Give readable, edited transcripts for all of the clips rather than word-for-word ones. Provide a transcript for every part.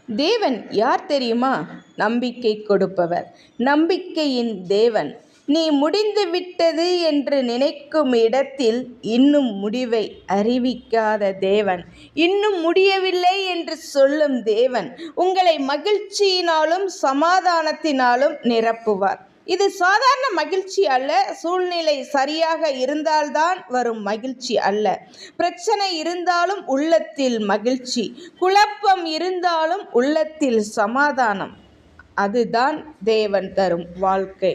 தேவன் யார் தெரியுமா? நம்பிக்கை கொடுப்பவர், நம்பிக்கையின் தேவன். நீ முடிந்து விட்டது என்று நினைக்கும் இடத்தில் இன்னும் முடிவை அறிவிக்காத தேவன், இன்னும் முடியவில்லை என்று சொல்லும் தேவன் உங்களை மகிழ்ச்சியினாலும் சமாதானத்தினாலும் நிரப்புவார். இது சாதாரண மகிழ்ச்சி அல்ல. சூழ்நிலை சரியாக இருந்தால்தான் வரும் மகிழ்ச்சி அல்ல. பிரச்சனை இருந்தாலும் உள்ளத்தில் மகிழ்ச்சி, குழப்பம் இருந்தாலும் உள்ளத்தில் சமாதானம். அதுதான் தேவன் தரும் வாழ்க்கை.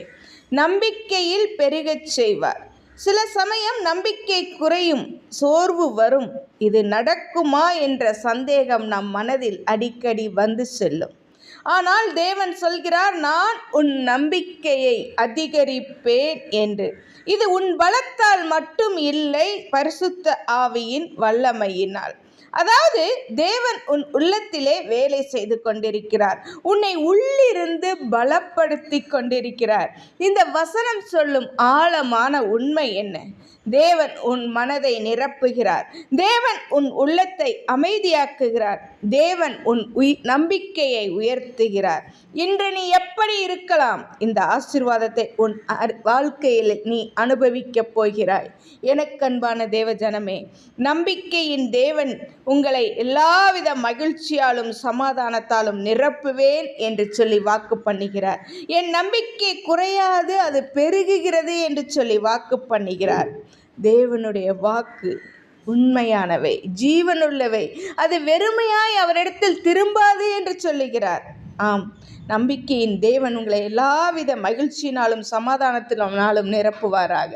நம்பிக்கையில் பெருகச் செய்வார். சில சமயம் நம்பிக்கை குறையும், சோர்வு வரும். இது நடக்குமா என்ற சந்தேகம் நம் மனதில் அடிக்கடி வந்து செல்லும். ஆனால் தேவன் சொல்கிறார், நான் உன் நம்பிக்கையை அதிகரிப்பேன் என்று. இது உன் பலத்தால் மட்டும் இல்லை, பரிசுத்த ஆவியின் வல்லமையினால். அதாவது தேவன் உன் உள்ளத்திலே வேலை செய்து கொண்டிருக்கிறார், உன்னை உள்ளிருந்து பலப்படுத்தி கொண்டிருக்கிறார். இந்த வசனம் சொல்லும் ஆழமான உண்மை என்ன? தேவன் உன் மனதை நிரப்புகிறார். தேவன் உன் உள்ளத்தை அமைதியாக்குகிறார். தேவன் உன் நம்பிக்கையை உயர்த்துகிறார். இன்று நீ எப்படி இருக்கலாம்? இந்த ஆசீர்வாதத்தை உன் வாழ்க்கையில் நீ அனுபவிக்கப் போகிறாய். எனக்கன்பான தேவ ஜனமே, நம்பிக்கையின் தேவன் உங்களை எல்லாவித மகிழ்ச்சியாலும் சமாதானத்தாலும் நிரப்புவேன் என்று சொல்லி வாக்கு பண்ணுகிறார். என் நம்பிக்கை குறையாது, அது பெருகுகிறது என்று சொல்லி வாக்கு பண்ணுகிறார். தேவனுடைய வாக்கு உண்மையானவை, ஜீவனுள்ளவை, அது வெறுமையாய் அவரிடத்தில் திரும்பாது என்று சொல்லுகிறார். ஆம், நம்பிக்கையின் தேவன் உங்களை எல்லாவித மகிழ்ச்சியினாலும் சமாதானத்தினாலும் நிரப்புவாராக.